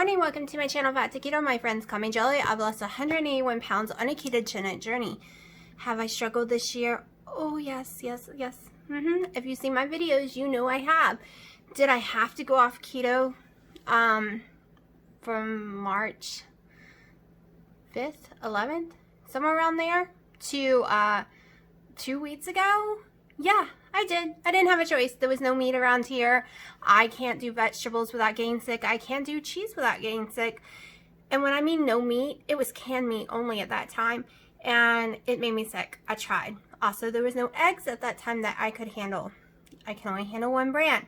morning, welcome to my channel, Fat to Keto. My friends call me Jelly. I've lost 181 pounds on a ketogenic journey. Have I struggled this year? Oh, yes. If you've seen my videos, you know I have. Did I have to go off keto from March 5th, 11th, somewhere around there, to 2 weeks ago? Yeah, I did. I didn't have a choice. There was no meat around here. I can't do vegetables without getting sick. I can't do cheese without getting sick. And when I mean no meat, it was canned meat only at that time. And it made me sick. I tried. Also, there was no eggs at that time that I could handle. I can only handle one brand,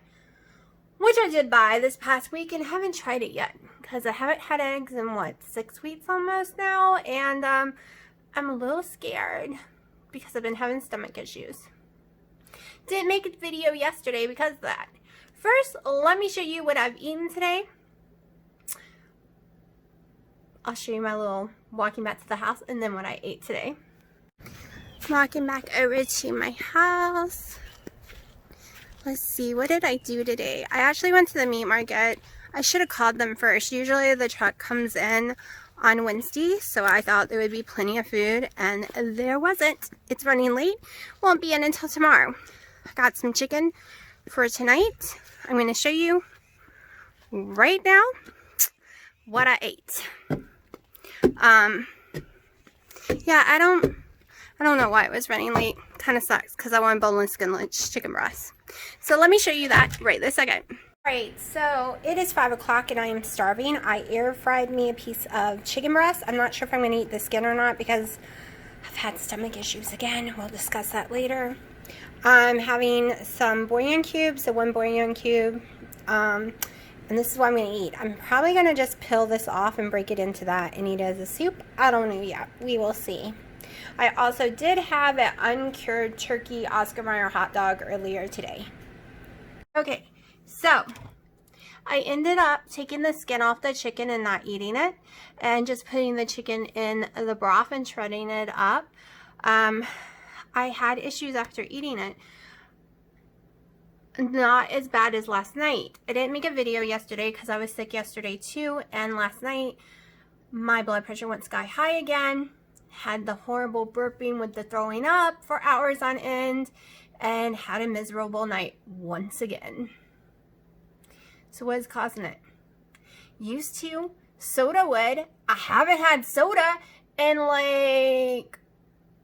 which I did buy this past week and haven't tried it yet because I haven't had eggs in, what, 6 weeks almost now. And I'm a little scared because I've been having stomach issues. Didn't make a video yesterday because of that. First, let me show you what I've eaten today. I'll show you my little walking back to the house and then what I ate today. Walking back over to my house. Let's see, what did I do today? I actually went to the meat market. I should have called them first. Usually the truck comes in on Wednesday, so I thought there would be plenty of food, and there wasn't. It's running late. Won't be in until tomorrow. I got some chicken for tonight. I'm going to show you right now what I ate. Yeah, I don't know why it was running late. Kind of sucks because I want boneless, skinless chicken breast. So let me show you that right this second. Alright, so it is 5 o'clock and I am starving. I air fried me a piece of chicken breast. I'm not sure if I'm going to eat the skin or not because I've had stomach issues again. We'll discuss that later. I'm having some bouillon cubes, so 1 bouillon cube, and this is what I'm going to eat. I'm probably going to just peel this off and break it into that and eat it as a soup. I don't know yet. We will see. I also did have an uncured turkey Oscar Mayer hot dog earlier today. Okay, so I ended up taking the skin off the chicken and not eating it, and just putting the chicken in the broth and shredding it up. I had issues after eating it. Not as bad as last night. I didn't make a video yesterday because I was sick yesterday too, and last night my blood pressure went sky high again. Had the horrible burping with the throwing up for hours on end, and had a miserable night once again. So what is causing it? Used to, soda would. I haven't had soda in like,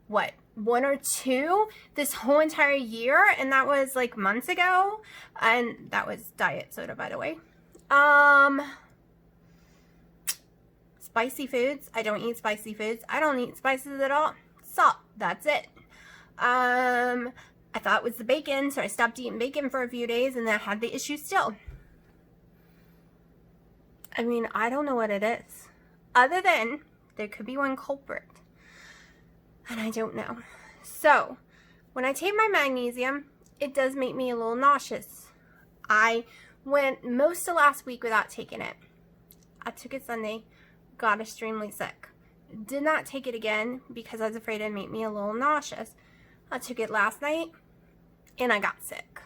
what, 1 or 2 this whole entire year, and that was like months ago, and that was diet soda, by the way. Spicy foods, I don't eat spicy foods. I don't eat spices at all. Salt, that's it. I thought it was the bacon, so I stopped eating bacon for a few days, and I had the issue still. I mean, I don't know what it is, other than there could be one culprit. And I don't know. So, when I take my magnesium, it does make me a little nauseous. I went most of last week without taking it. I took it Sunday, got extremely sick. Did not take it again because I was afraid it'd make me a little nauseous. I took it last night and I got sick.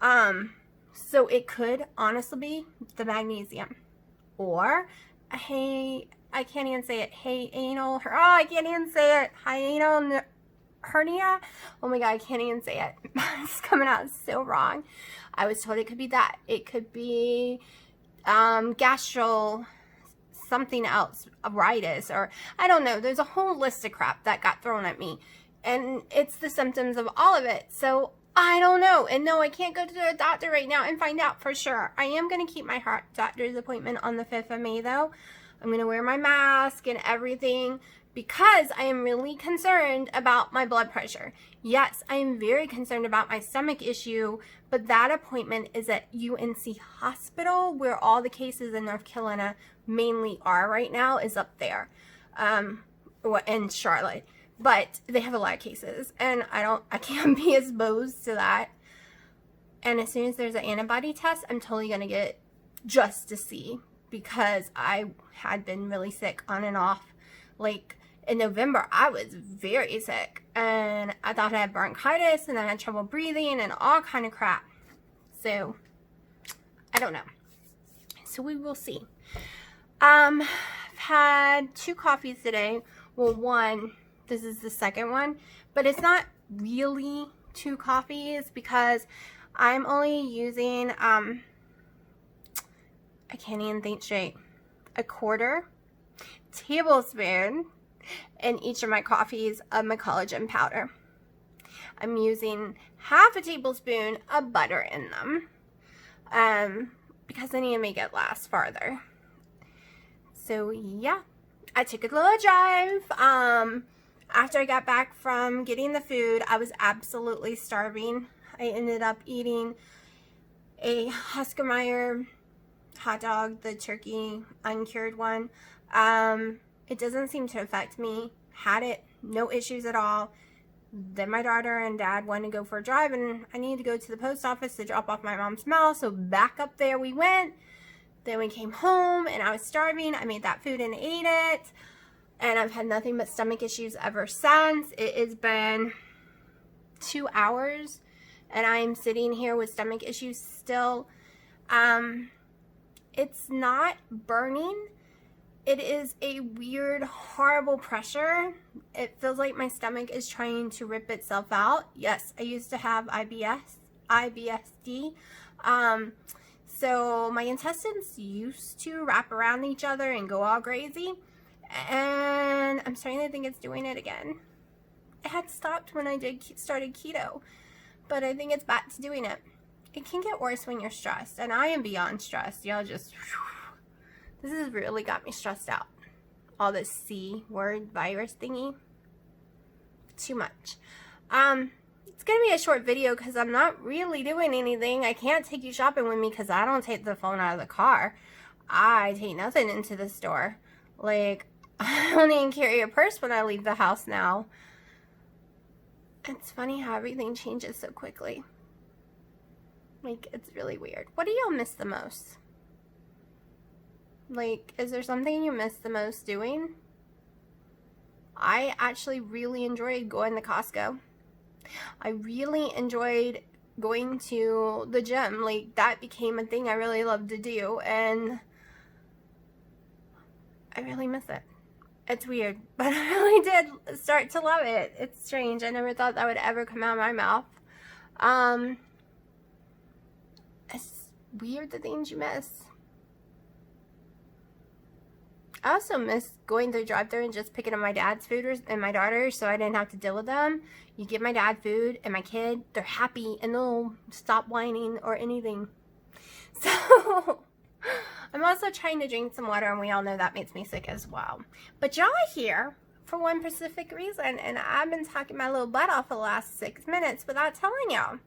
So it could honestly be the magnesium. Or, hey, I can't even say it. I can't even say it. Hiatal hernia. Oh my god, I can't even say it. It's coming out so wrong. I was told it could be that. It could be gastro something else, arthritis, or I don't know. There's a whole list of crap that got thrown at me, and it's the symptoms of all of it. So I don't know. And no, I can't go to the doctor right now and find out for sure. I am going to keep my heart doctor's appointment on the 5th of May though. I'm going to wear my mask and everything because I am really concerned about my blood pressure. Yes, I am very concerned about my stomach issue, but that appointment is at UNC Hospital, where all the cases in North Carolina mainly are right now, is up there, in Charlotte. But they have a lot of cases, and I can't be exposed to that. And as soon as there's an antibody test, I'm totally going to get it just to see, because I had been really sick on and off. Like in November, I was very sick, and I thought I had bronchitis, and I had trouble breathing, and all kind of crap. So I don't know. So we will see. I've had 2 coffees today. Well, one, this is the second one, but it's not really 2 coffees because I'm only using, I can't even think straight, a 1/4 tablespoon in each of my coffees of my collagen powder. I'm using 1/2 tablespoon of butter in them because I need to make it last farther. So yeah, I took a little drive. After I got back from getting the food, I was absolutely starving. I ended up eating a Oscar Mayer hot dog, the turkey uncured one. It doesn't seem to affect me. Had it, no issues at all. Then my daughter and dad wanted to go for a drive, and I needed to go to the post office to drop off my mom's mail, so back up there we went. Then we came home, and I was starving. I made that food and ate it, and I've had nothing but stomach issues ever since. It has been 2 hours, and I'm sitting here with stomach issues still. It's not burning. It is a weird, horrible pressure. It feels like my stomach is trying to rip itself out. Yes, I used to have IBSD. So my intestines used to wrap around each other and go all crazy. And I'm starting to think it's doing it again. It had stopped when I started keto, but I think it's back to doing it. It can get worse when you're stressed, and I am beyond stressed. Y'all just, this has really got me stressed out. All this C word virus thingy. Too much. It's going to be a short video because I'm not really doing anything. I can't take you shopping with me because I don't take the phone out of the car. I take nothing into the store. Like, I don't even carry a purse when I leave the house now. It's funny how everything changes so quickly. Like, it's really weird. What do y'all miss the most? Like, is there something you miss the most doing? I actually really enjoyed going to Costco. I really enjoyed going to the gym. Like, that became a thing I really loved to do, and I really miss it. It's weird, but I really did start to love it. It's strange. I never thought that would ever come out of my mouth. It's weird the things you miss. I also miss going to the drive-thru and just picking up my dad's food and my daughter's so I didn't have to deal with them. You give my dad food and my kid, they're happy and they'll stop whining or anything. So I'm also trying to drink some water, and we all know that makes me sick as well. But y'all are here for one specific reason, and I've been talking my little butt off the last 6 minutes without telling y'all.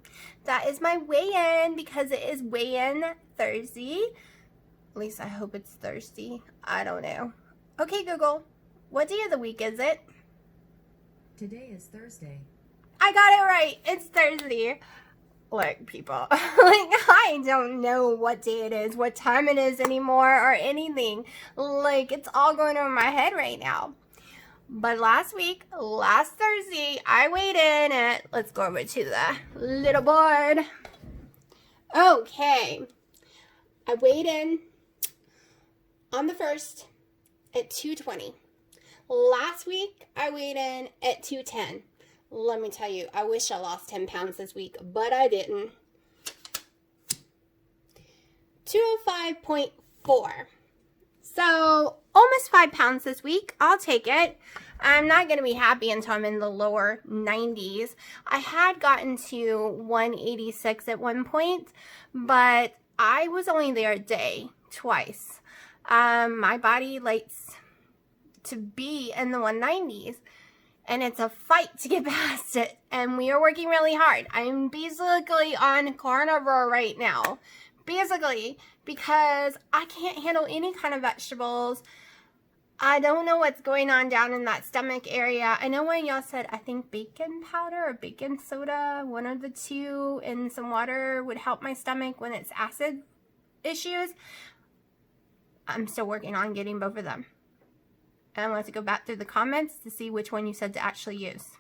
That is my weigh-in, because it is weigh-in Thursday. At least I hope it's Thursday. I don't know. Okay, Google, what day of the week is it? Today is Thursday. I got it right. It's Thursday. Look, people, like, I don't know what day it is, what time it is anymore, or anything. Like, it's all going over my head right now. But last Thursday, I weighed in at, let's go over to the little board. Okay. I weighed in on the 1st at 220. Last week, I weighed in at 210. Let me tell you, I wish I lost 10 pounds this week, but I didn't. 205.4. So, almost 5 pounds this week. I'll take it. I'm not going to be happy until I'm in the lower 90s. I had gotten to 186 at one point, but I was only there a day, twice. My body likes to be in the 190s. And it's a fight to get past it. And we are working really hard. I'm basically on carnivore right now. Basically, because I can't handle any kind of vegetables. I don't know what's going on down in that stomach area. I know when y'all said, I think baking powder or baking soda, one of the two, and some water would help my stomach when it's acid issues. I'm still working on getting both of them. And I'm going to go back through the comments to see which one you said to actually use.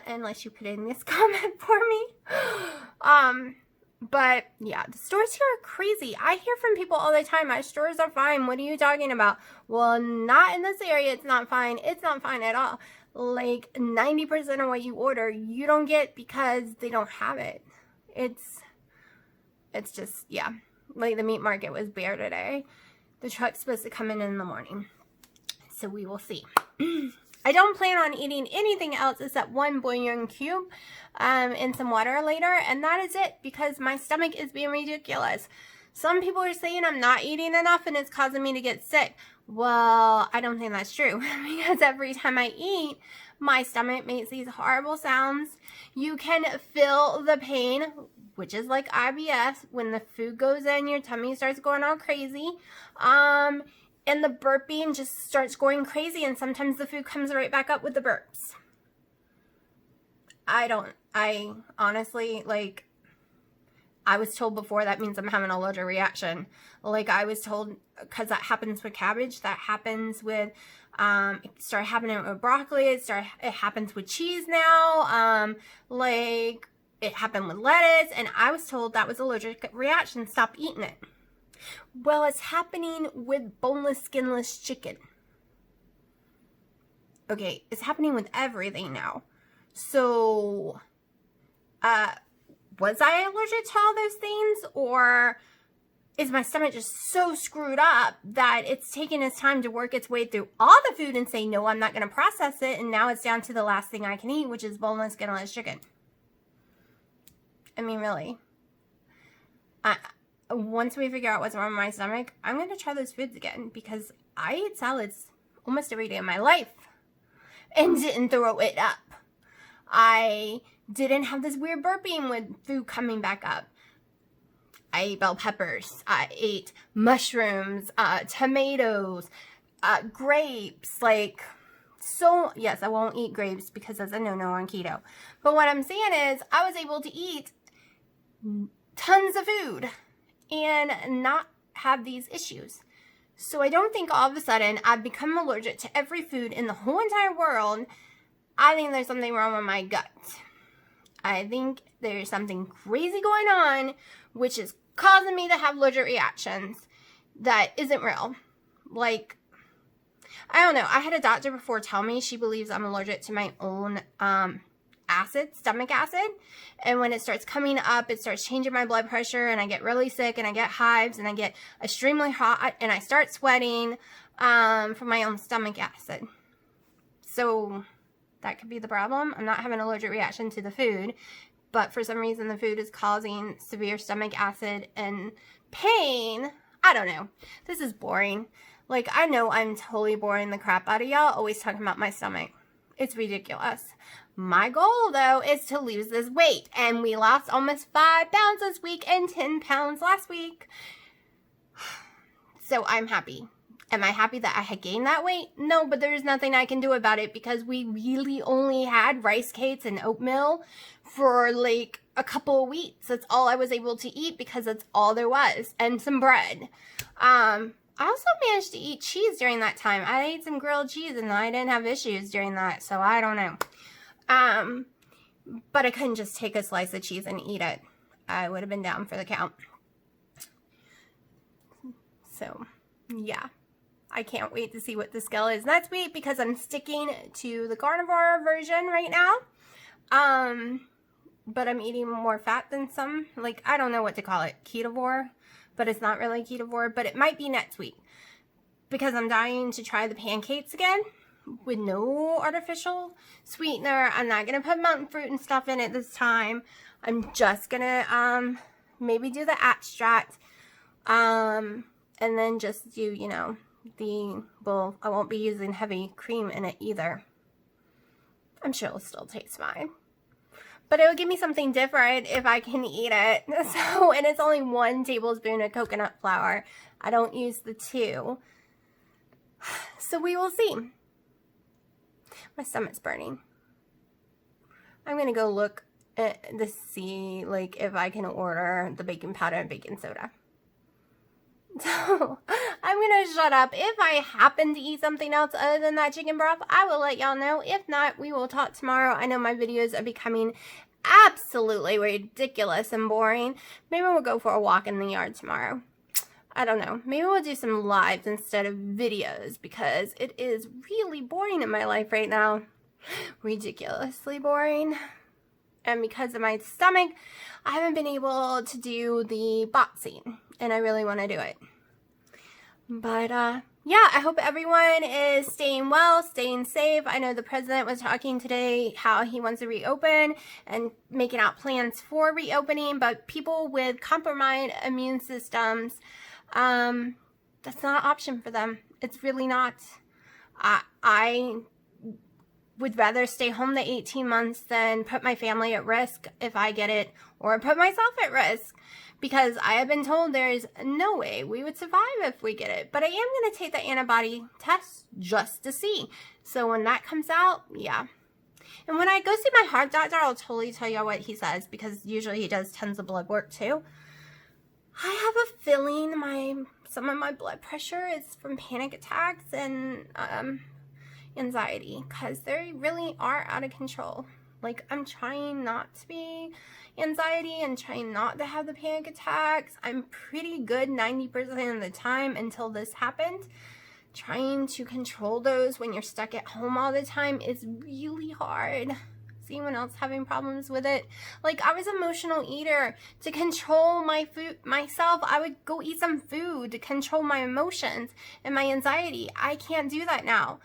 Unless you put in this comment for me. But yeah, the stores here are crazy. I hear from people all the time, my stores are fine. What are you talking about? Well, not in this area. It's not fine. It's not fine at all. Like 90% of what you order, you don't get because they don't have it. It's just, yeah. Like the meat market was bare today. The truck's supposed to come in the morning. So we will see. I don't plan on eating anything else except one bouillon cube and some water later. And that is it because my stomach is being ridiculous. Some people are saying I'm not eating enough and it's causing me to get sick. Well, I don't think that's true because every time I eat, my stomach makes these horrible sounds. You can feel the pain, which is like IBS. When the food goes in, your tummy starts going all crazy. And the burping just starts going crazy, and sometimes the food comes right back up with the burps. I honestly, like, I was told before that means I'm having an allergic reaction. Like, I was told, because that happens with cabbage, that happens with, it started happening with broccoli, it happens with cheese now, like, it happened with lettuce, and I was told that was allergic reaction, stop eating it. Well, it's happening with boneless, skinless chicken. Okay, it's happening with everything now. So, was I allergic to all those things? Or is my stomach just so screwed up that it's taking its time to work its way through all the food and say, no, I'm not going to process it. And now it's down to the last thing I can eat, which is boneless, skinless chicken. I mean, really. Once we figure out what's wrong with my stomach, I'm going to try those foods again because I ate salads almost every day of my life and didn't throw it up. I didn't have this weird burping with food coming back up. I ate bell peppers. I ate mushrooms, tomatoes, grapes, like, so, yes, I won't eat grapes because that's a no-no on keto. But what I'm saying is I was able to eat tons of food and not have these issues. So I don't think all of a sudden I've become allergic to every food in the whole entire world. I think there's something wrong with my gut. I think there's something crazy going on, which is causing me to have allergic reactions that isn't real. Like, I don't know. I had a doctor before tell me she believes I'm allergic to my own acid, stomach acid. And when it starts coming up, it starts changing my blood pressure and I get really sick and I get hives and I get extremely hot and I start sweating from my own stomach acid. So that could be the problem. I'm not having an allergic reaction to the food, but for some reason the food is causing severe stomach acid and pain. I don't know. This is boring. Like, I know I'm totally boring the crap out of y'all always talking about my stomach. It's ridiculous. My goal, though, is to lose this weight. And we lost almost 5 pounds this week and 10 pounds last week. So I'm happy. Am I happy that I had gained that weight? No, but there's nothing I can do about it because we really only had rice cakes and oatmeal for like a couple of weeks. That's all I was able to eat because that's all there was. And some bread. I also managed to eat cheese during that time. I ate some grilled cheese and I didn't have issues during that, so I don't know. But I couldn't just take a slice of cheese and eat it. I would have been down for the count. So, yeah. I can't wait to see what the scale is next week because I'm sticking to the carnivore version right now. But I'm eating more fat than some. Like, I don't know what to call it. Ketovore. But it's not really ketovore. But it might be next week. Because I'm dying to try the pancakes again. With no artificial sweetener. I'm not going to put mountain fruit and stuff in it this time. I'm just going to maybe do the extract. And then just do, you know, well, I won't be using heavy cream in it either. I'm sure it'll still taste fine. But it will give me something different if I can eat it. So, and it's only 1 tablespoon of coconut flour. I don't use the 2. So we will see. My stomach's burning. I'm going to go look to see, like, if I can order the baking powder and baking soda. So, I'm going to shut up. If I happen to eat something else other than that chicken broth, I will let y'all know. If not, we will talk tomorrow. I know my videos are becoming absolutely ridiculous and boring, maybe we'll go for a walk in the yard tomorrow. I don't know. Maybe we'll do some lives instead of videos because it is really boring in my life right now. Ridiculously boring. And because of my stomach, I haven't been able to do the boxing, and I really want to do it. But yeah, I hope everyone is staying well, staying safe. I know the president was talking today how he wants to reopen and making out plans for reopening, but people with compromised immune systems, that's not an option for them. It's really not. I would rather stay home the 18 months than put my family at risk if I get it, or put myself at risk, because I have been told there's no way we would survive if we get it. But I am going to take the antibody test just to see. So when that comes out, yeah. And when I go see my heart doctor, I'll totally tell you what he says, because usually he does tons of blood work too. I have a feeling some of my blood pressure is from panic attacks and anxiety, because they really are out of control. Like, I'm trying not to be anxiety and trying not to have the panic attacks. I'm pretty good 90% of the time until this happened. Trying to control those when you're stuck at home all the time is really hard. Is anyone else having problems with it? Like, I was an emotional eater. To control my food myself, I would go eat some food to control my emotions and my anxiety. I can't do that now.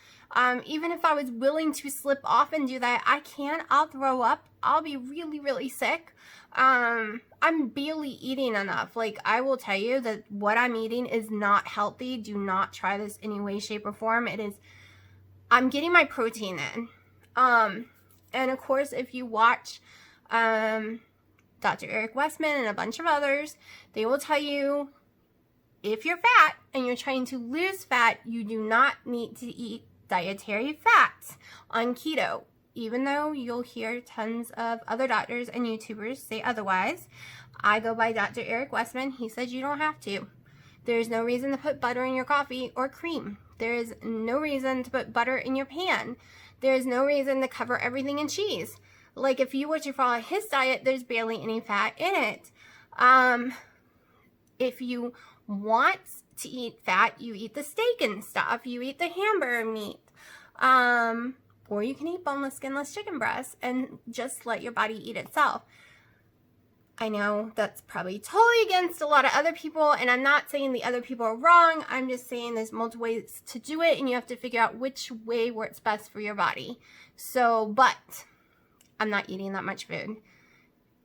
Even if I was willing to slip off and do that, I can't. I'll throw up. I'll be really, really sick. I'm barely eating enough. Like, I will tell you that what I'm eating is not healthy. Do not try this any way, shape, or form. I'm getting my protein in. And of course, if you watch Dr. Eric Westman and a bunch of others, they will tell you if you're fat and you're trying to lose fat, you do not need to eat dietary fats on keto. Even though you'll hear tons of other doctors and YouTubers say otherwise, I go by Dr. Eric Westman. He says you don't have to. There's no reason to put butter in your coffee or cream. There is no reason to put butter in your pan. There's no reason to cover everything in cheese. Like, if you were to follow his diet, there's barely any fat in it. If you want to eat fat, you eat the steak and stuff. You eat the hamburger meat. Or you can eat boneless, skinless chicken breasts and just let your body eat itself. I know that's probably totally against a lot of other people, and I'm not saying the other people are wrong. I'm just saying there's multiple ways to do it, and you have to figure out which way works best for your body. So, but I'm not eating that much food,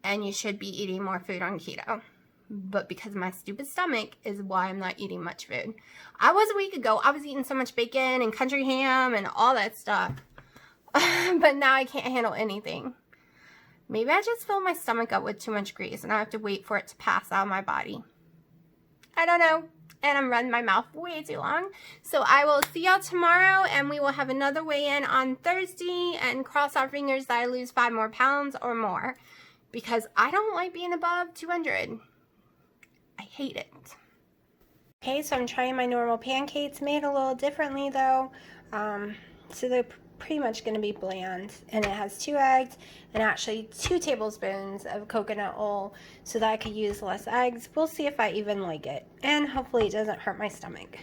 and you should be eating more food on keto. But because of my stupid stomach is why I'm not eating much food. A week ago, I was eating so much bacon and country ham and all that stuff. But now I can't handle anything. Maybe I just filled my stomach up with too much grease and I have to wait for it to pass out of my body. I don't know. And I'm running my mouth way too long. So I will see y'all tomorrow, and we will have another weigh-in on Thursday, and cross our fingers that I lose 5 more pounds or more, because I don't like being above 200. I hate it. Okay, so I'm trying my normal pancakes, made a little differently though. So they're pretty much going to be bland, and it has 2 eggs and actually 2 tablespoons of coconut oil so that I could use less eggs. We'll see if I even like it, and hopefully it doesn't hurt my stomach.